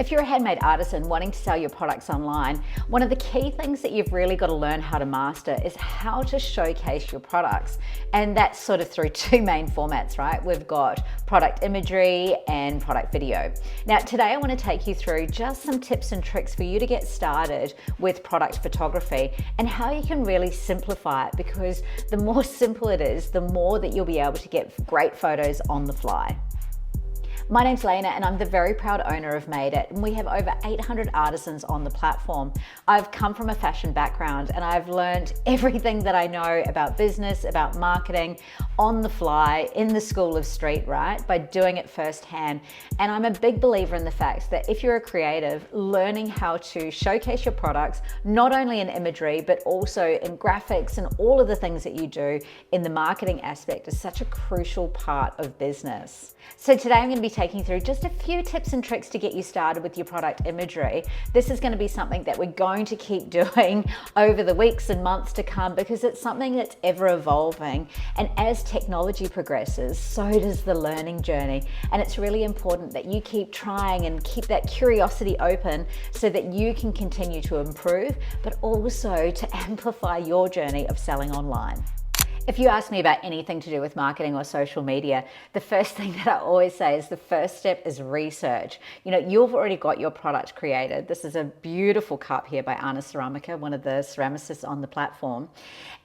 If you're a handmade artisan wanting to sell your products online, one of the key things that you've really got to learn how to master is how to showcase your products. And that's sort of through two main formats, right? We've got product imagery and product video. Now, today I want to take you through just some tips and tricks for you to get started with product photography and how you can really simplify it, because the more simple it is, the more that you'll be able to get great photos on the fly. My name's Leina and I'm the very proud owner of Madeit, and we have over 800 artisans on the platform. I've come from a fashion background and I've learned everything that I know about business, about marketing, on the fly, in the school of street, right? By doing it firsthand. And I'm a big believer in the fact that if you're a creative, learning how to showcase your products, not only in imagery, but also in graphics and all of the things that you do in the marketing aspect is such a crucial part of business. So today I'm going to be taking through just a few tips and tricks to get you started with your product imagery. This is going to be something that we're going to keep doing over the weeks and months to come, because it's something that's ever evolving. And as technology progresses, so does the learning journey. And it's really important that you keep trying and keep that curiosity open so that you can continue to improve, but also to amplify your journey of selling online. If you ask me about anything to do with marketing or social media, the first thing that I always say is the first step is research. You know, you've already got your product created. This is a beautiful cup here by Anna Ceramica, one of the ceramicists on the platform.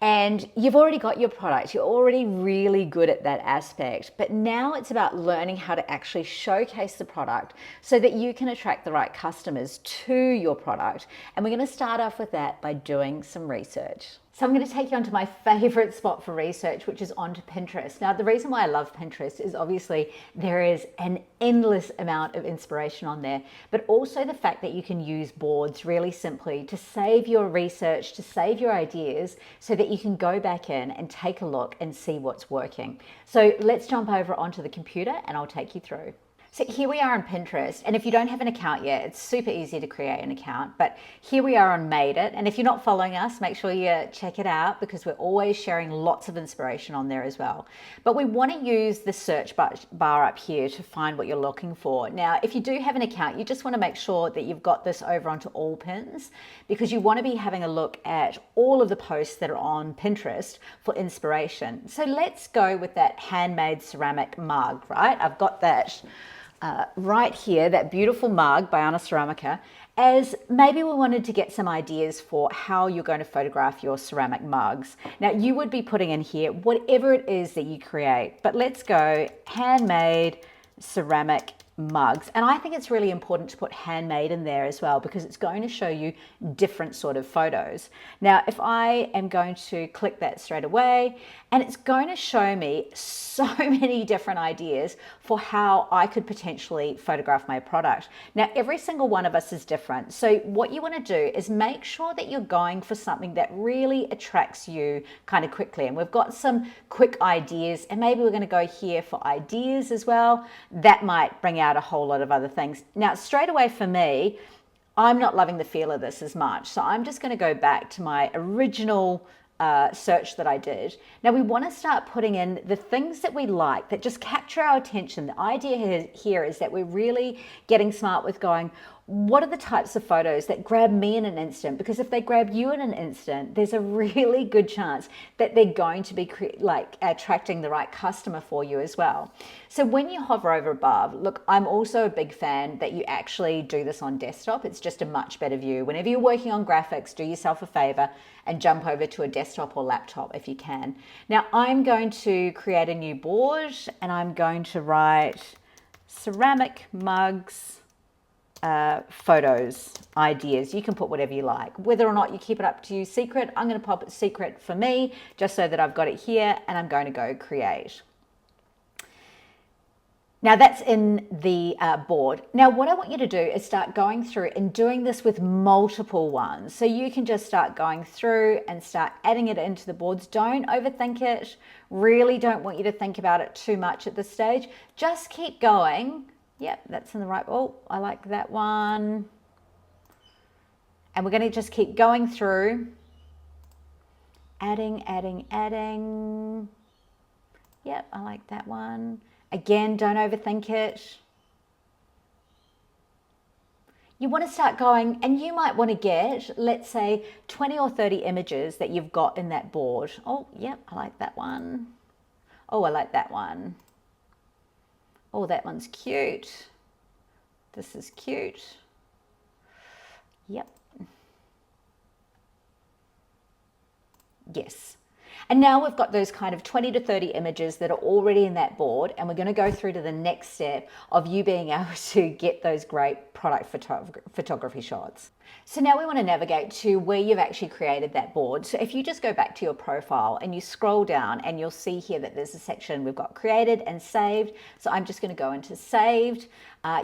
And you've already got your product. You're already really good at that aspect. But now it's about learning how to actually showcase the product so that you can attract the right customers to your product. And we're going to start off with that by doing some research. So I'm going to take you onto my favorite spot for research, which is onto Pinterest. Now, the reason why I love Pinterest is obviously there is an endless amount of inspiration on there, but also the fact that you can use boards really simply to save your research, to save your ideas, so that you can go back in and take a look and see what's working. So let's jump over onto the computer and I'll take you through. So here we are on Pinterest, and if you don't have an account yet, it's super easy to create an account, but here we are on Madeit, and if you're not following us, make sure you check it out, because we're always sharing lots of inspiration on there as well. But we want to use the search bar up here to find what you're looking for. Now, if you do have an account, you just want to make sure that you've got this over onto all pins, because you want to be having a look at all of the posts that are on Pinterest for inspiration. So let's go with that handmade ceramic mug, right? I've got that right here, that beautiful mug by Anna Ceramica, as maybe we wanted to get some ideas for how you're going to photograph your ceramic mugs. Now, you would be putting in here whatever it is that you create, but let's go handmade ceramic mugs. And I think it's really important to put handmade in there as well, because it's going to show you different sort of photos. Now, if I am going to click that straight away, and it's going to show me so many different ideas for how I could potentially photograph my product. Now, every single one of us is different. So what you want to do is make sure that you're going for something that really attracts you kind of quickly. And we've got some quick ideas, and maybe we're going to go here for ideas as well. That might bring out a whole lot of other things. Now, straight away for me, I'm not loving the feel of this as much. So I'm just going to go back to my original search that I did. Now, we want to start putting in the things that we like, that just capture our attention. The idea here is that we're really getting smart with going, what are the types of photos that grab me in an instant? Because if they grab you in an instant, there's a really good chance that they're going to be attracting the right customer for you as well. So when you hover over above, look, I'm also a big fan that you actually do this on desktop. It's just a much better view. Whenever you're working on graphics, do yourself a favor and jump over to a desktop or laptop if you can. Now, I'm going to create a new board, and I'm going to write ceramic mugs photos, ideas. You can put whatever you like. Whether or not you keep it up to you secret, I'm going to pop it secret for me, just so that I've got it here, and I'm going to go create. Now that's in the board. Now what I want you to do is start going through and doing this with multiple ones. So you can just start going through and start adding it into the boards. Don't overthink it. Really don't want you to think about it too much at this stage. Just keep going. Yep, that's in the right. Oh, I like that one. And we're going to just keep going through, adding. Yep, I like that one. Again, don't overthink it. You want to start going, and you might want to get, let's say, 20 or 30 images that you've got in that board. Oh, yep, I like that one. Oh, I like that one. Oh, that one's cute. This is cute. Yep. Yes. And now we've got those kind of 20 to 30 images that are already in that board, and we're going to go through to the next step of you being able to get those great product photography shots. So now we want to navigate to where you've actually created that board. So if you just go back to your profile and you scroll down, and you'll see here that there's a section we've got created and saved. So I'm just going to go into saved.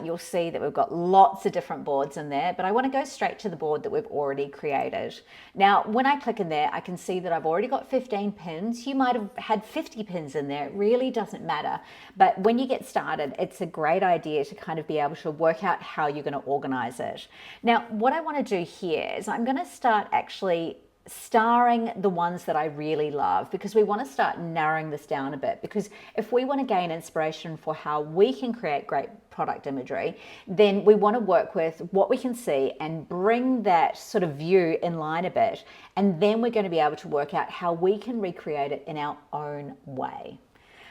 You'll see that we've got lots of different boards in there, but I want to go straight to the board that we've already created. Now, when I click in there, I can see that I've already got 15 pins. You might have had 50 pins in there. It really doesn't matter. But when you get started, it's a great idea to kind of be able to work out how you're going to organize it. Now, what I want to do here is I'm going to start actually starring the ones that I really love, because we want to start narrowing this down a bit, because if we want to gain inspiration for how we can create great product imagery, then we want to work with what we can see and bring that sort of view in line a bit, and then we're going to be able to work out how we can recreate it in our own way.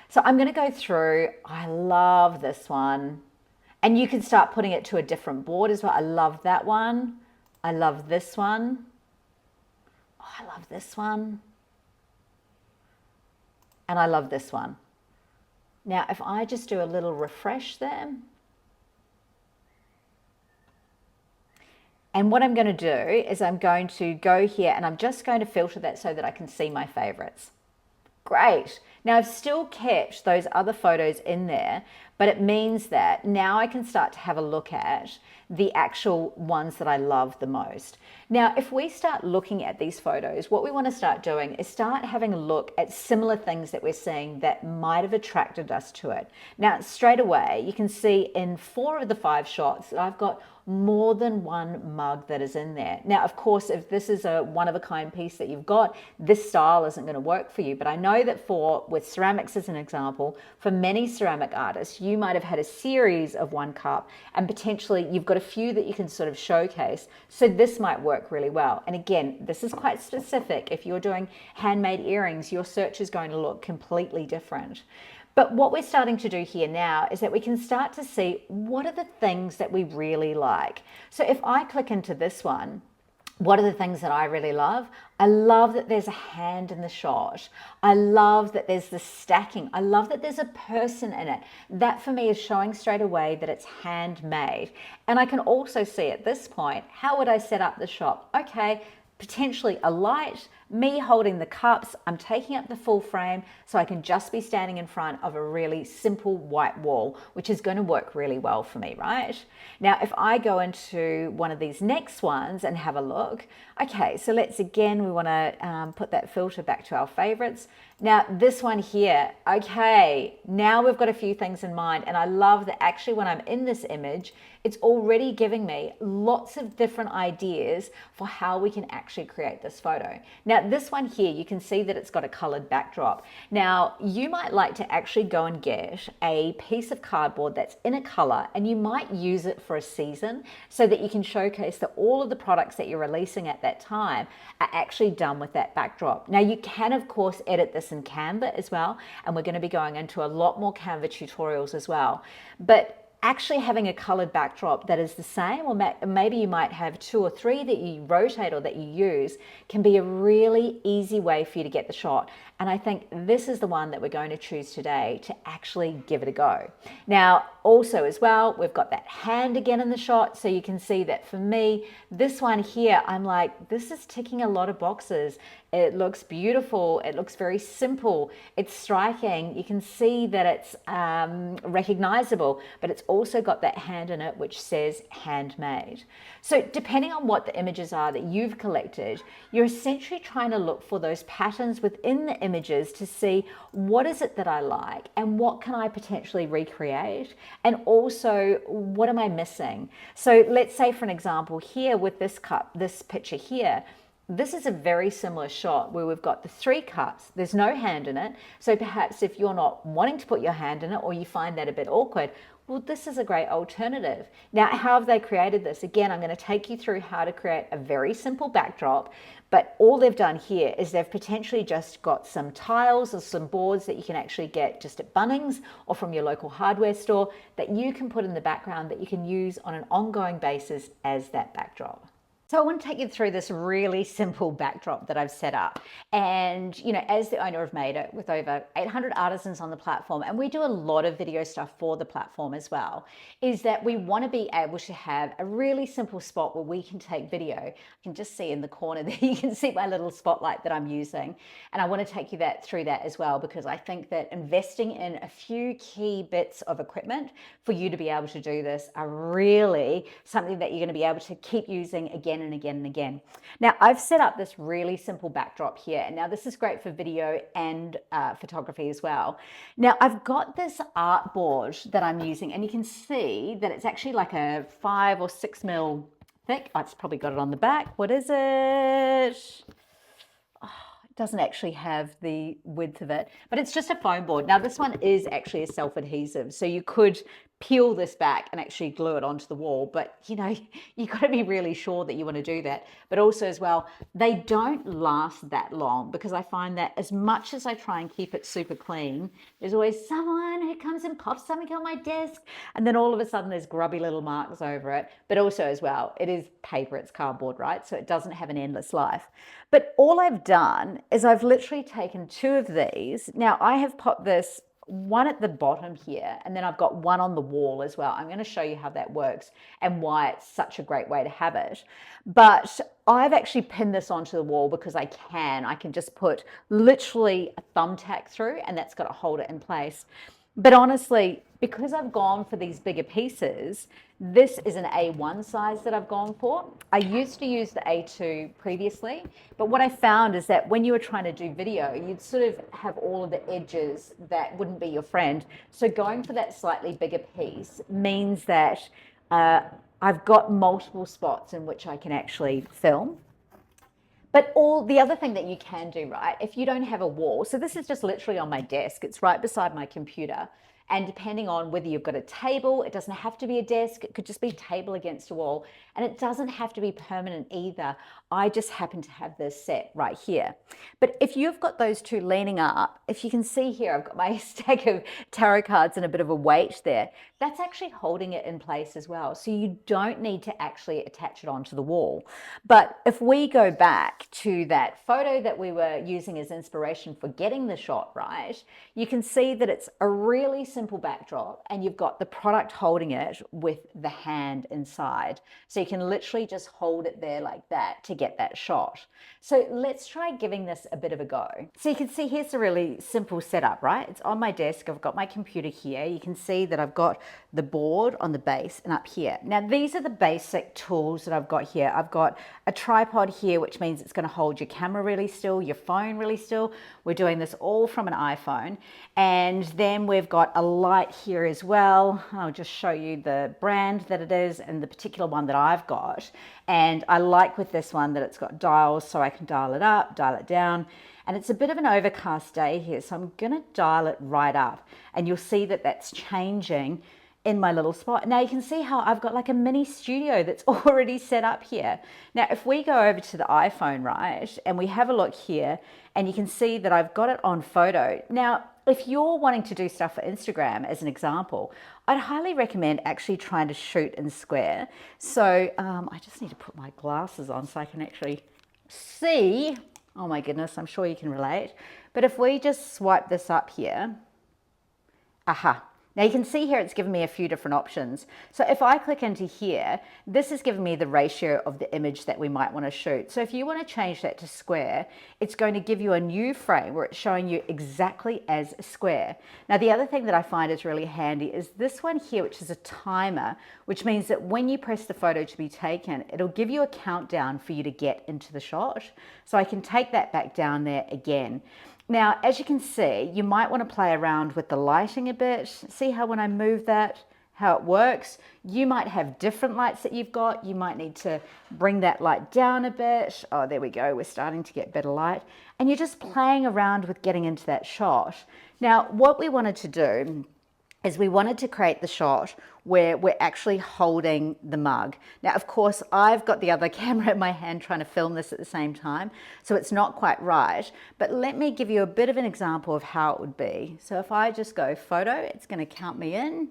So I'm going to go through. I love this one, and you can start putting it to a different board as well. I love that one. I love this one. Oh, I love this one. And I love this one. Now, if I just do a little refresh there. And what I'm going to do is I'm going to go here, and I'm just going to filter that so that I can see my favorites. Great. Now I've still kept those other photos in there, but it means that now I can start to have a look at the actual ones that I love the most. Now, if we start looking at these photos, what we want to start doing is start having a look at similar things that we're seeing that might have attracted us to it. Now, straight away, you can see in 4 of the 5 shots that I've got more than one mug that is in there. Now, of course, if this is a one-of-a-kind piece that you've got, this style isn't going to work for you. But I know that with ceramics as an example, for many ceramic artists, you might have had a series of 1 cup, and potentially you've got a few that you can sort of showcase. So this might work really well. And again, this is quite specific. If you're doing handmade earrings, your search is going to look completely different. But what we're starting to do here now is that we can start to see what are the things that we really like. So if I click into this one, what are the things that I really love? I love that there's a hand in the shot. I love that there's the stacking. I love that there's a person in it. That for me is showing straight away that it's handmade. And I can also see at this point, how would I set up the shop? Okay, potentially a light, me holding the cups, I'm taking up the full frame, so I can just be standing in front of a really simple white wall, which is going to work really well for me, right? Now, if I go into one of these next ones and have a look, okay, so we want to put that filter back to our favorites. Now, this one here, okay, now we've got a few things in mind, and I love that actually when I'm in this image, it's already giving me lots of different ideas for how we can actually create this photo. Now, this one here, you can see that it's got a colored backdrop. Now, you might like to actually go and get a piece of cardboard that's in a color, and you might use it for a season so that you can showcase that all of the products that you're releasing at that time are actually done with that backdrop. Now, you can, of course, edit this in Canva as well, and we're going to be going into a lot more Canva tutorials as well. But actually having a colored backdrop that is the same, or maybe you might have 2 or 3 that you rotate or that you use, can be a really easy way for you to get the shot. And I think this is the one that we're going to choose today to actually give it a go. Now, also as well, we've got that hand again in the shot. So you can see that for me, this one here, I'm like, this is ticking a lot of boxes. It looks beautiful. It looks very simple. It's striking. You can see that it's recognizable, but it's also got that hand in it, which says handmade. So depending on what the images are that you've collected, you're essentially trying to look for those patterns within the images to see what is it that I like and what can I potentially recreate, and also what am I missing. So let's say, for an example, here with this cup, this picture here, this is a very similar shot where we've got the 3 cups. There's no hand in it. So perhaps if you're not wanting to put your hand in it, or you find that a bit awkward, Well, this is a great alternative. Now, how have they created this? Again, I'm going to take you through how to create a very simple backdrop, but all they've done here is they've potentially just got some tiles or some boards that you can actually get just at Bunnings or from your local hardware store that you can put in the background that you can use on an ongoing basis as that backdrop. So I want to take you through this really simple backdrop that I've set up. And, you know, as the owner of Madeit with over 800 artisans on the platform, and we do a lot of video stuff for the platform as well, is that we want to be able to have a really simple spot where we can take video. You can just see in the corner there, you can see my little spotlight that I'm using. And I want to take you through that as well, because I think that investing in a few key bits of equipment for you to be able to do this are really something that you're going to be able to keep using again and again and again. Now, I've set up this really simple backdrop here. Now, this is great for video and photography as well. Now, I've got this art board that I'm using, and you can see that it's actually like a 5 or 6 mil thick. It's probably got it on the back. What is it? Doesn't actually have the width of it, but it's just a foam board. Now this one is actually a self-adhesive, so you could peel this back and actually glue it onto the wall, but you know, you've got to be really sure that you want to do that. But also as well, they don't last that long, because I find that as much as I try and keep it super clean, there's always someone who comes and pops something on my desk, and then all of a sudden there's grubby little marks over it. But also as well, it is paper, it's cardboard, right? So it doesn't have an endless life. But all I've done is I've literally taken 2 of these. Now I have popped this one at the bottom here, and then I've got one on the wall as well. I'm going to show you how that works and why it's such a great way to have it. But I've actually pinned this onto the wall because I can just put literally a thumbtack through, and that's got to hold it in place. But honestly, because I've gone for these bigger pieces, this is an A1 size that I've gone for. I used to use the A2 previously, but what I found is that when you were trying to do video, you'd sort of have all of the edges that wouldn't be your friend. So going for that slightly bigger piece means that I've got multiple spots in which I can actually film. But all the other thing that you can do, right, if you don't have a wall, so this is just literally on my desk, it's right beside my computer. And depending on whether you've got a table, it doesn't have to be a desk, it could just be a table against a wall. And it doesn't have to be permanent either. I just happen to have this set right here. But if you've got those 2 leaning up, if you can see here, I've got my stack of tarot cards and a bit of a weight there. That's actually holding it in place as well. So you don't need to actually attach it onto the wall. But if we go back to that photo that we were using as inspiration for getting the shot right, you can see that it's a really simple backdrop, and you've got the product holding it with the hand inside. So you can literally just hold it there like that to get that shot. So let's try giving this a bit of a go. So you can see here's a really simple setup, right? It's on my desk. I've got my computer here. You can see that I've got the board on the base and up here. Now these are the basic tools that I've got here. I've got a tripod here, which means it's going to hold your camera really still, your phone really still. We're doing this all from an iPhone. And then we've got a light here as well. I'll just show you the brand that it is and the particular one that I've got. And I like with this one that it's got dials, so I can dial it up, dial it down. And it's a bit of an overcast day here, so I'm going to dial it right up. And you'll see that that's changing in my little spot. Now you can see how I've got like a mini studio that's already set up here. Now if we go over to the iPhone, right, and we have a look here, and you can see that I've got it on photo. Now if you're wanting to do stuff for Instagram as an example, I'd highly recommend actually trying to shoot in square. So I just need to put my glasses on so I can actually see. Oh my goodness, I'm sure you can relate. But if we just swipe this up here, aha. Now you can see here it's given me a few different options. So if I click into here, this is giving me the ratio of the image that we might want to shoot. So if you want to change that to square, it's going to give you a new frame where it's showing you exactly as a square. Now the other thing that I find is really handy is this one here, which is a timer, which means that when you press the photo to be taken, it'll give you a countdown for you to get into the shot. So I can take that back down there again. Now, as you can see, you might want to play around with the lighting a bit. See how when I move that, how it works? You might have different lights that you've got. You might need to bring that light down a bit. Oh, there we go. We're starting to get better light. And you're just playing around with getting into that shot. Now, what we wanted to do is we wanted to create the shot where we're actually holding the mug. Now, of course, I've got the other camera in my hand trying to film this at the same time, so it's not quite right, but let me give you a bit of an example of how it would be. So if I just go photo, it's going to count me in.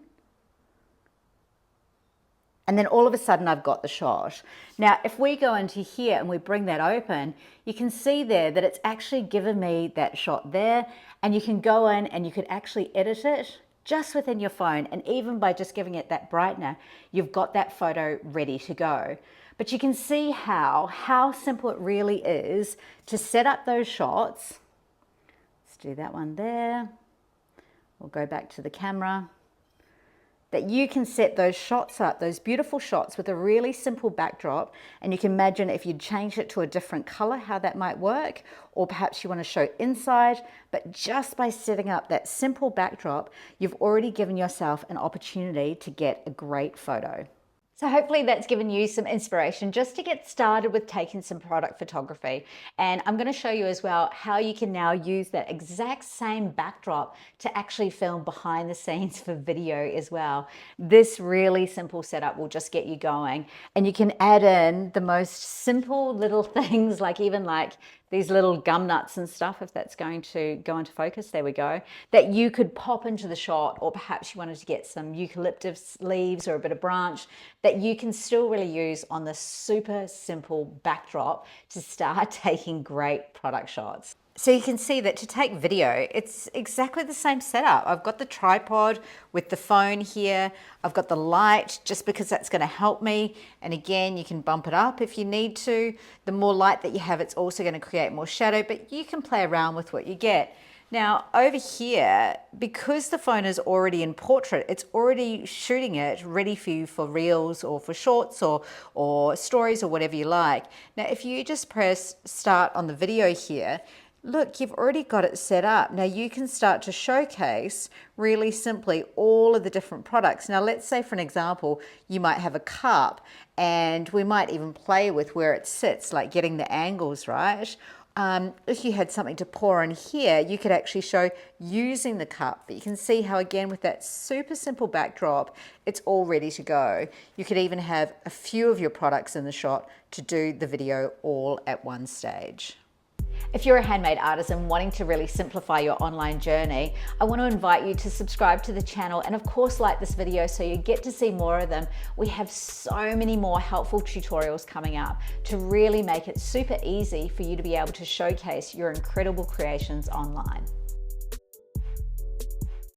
And then all of a sudden I've got the shot. Now, if we go into here and we bring that open, you can see there that it's actually given me that shot there, and you can go in and you could actually edit it just within your phone. And even by just giving it that brightener, you've got that photo ready to go. But you can see how simple it really is to set up those shots. Let's do that one there. We'll go back to the camera. That you can set those shots up, those beautiful shots with a really simple backdrop, and you can imagine if you'd change it to a different color, how that might work, or perhaps you want to show inside, but just by setting up that simple backdrop, you've already given yourself an opportunity to get a great photo. So hopefully that's given you some inspiration just to get started with taking some product photography. And I'm going to show you as well how you can now use that exact same backdrop to actually film behind the scenes for video as well. This really simple setup will just get you going. And you can add in the most simple little things, like even like these little gum nuts and stuff, if that's going to go into focus, there we go, that you could pop into the shot, or perhaps you wanted to get some eucalyptus leaves or a bit of branch that you can still really use on this super simple backdrop to start taking great product shots. So you can see that to take video, it's exactly the same setup. I've got the tripod with the phone here. I've got the light just because that's going to help me. And again, you can bump it up if you need to. The more light that you have, it's also going to create more shadow, but you can play around with what you get. Now over here, because the phone is already in portrait, it's already shooting it ready for you for reels or for shorts or stories or whatever you like. Now if you just press start on the video here, look, you've already got it set up. Now you can start to showcase really simply all of the different products. Now let's say for an example, you might have a cup, and we might even play with where it sits, like getting the angles right. If you had something to pour in here, you could actually show using the cup. But you can see how, again, with that super simple backdrop, it's all ready to go. You could even have a few of your products in the shot to do the video all at one stage. If you're a handmade artisan wanting to really simplify your online journey, I want to invite you to subscribe to the channel and of course like this video so you get to see more of them. We have so many more helpful tutorials coming up to really make it super easy for you to be able to showcase your incredible creations online.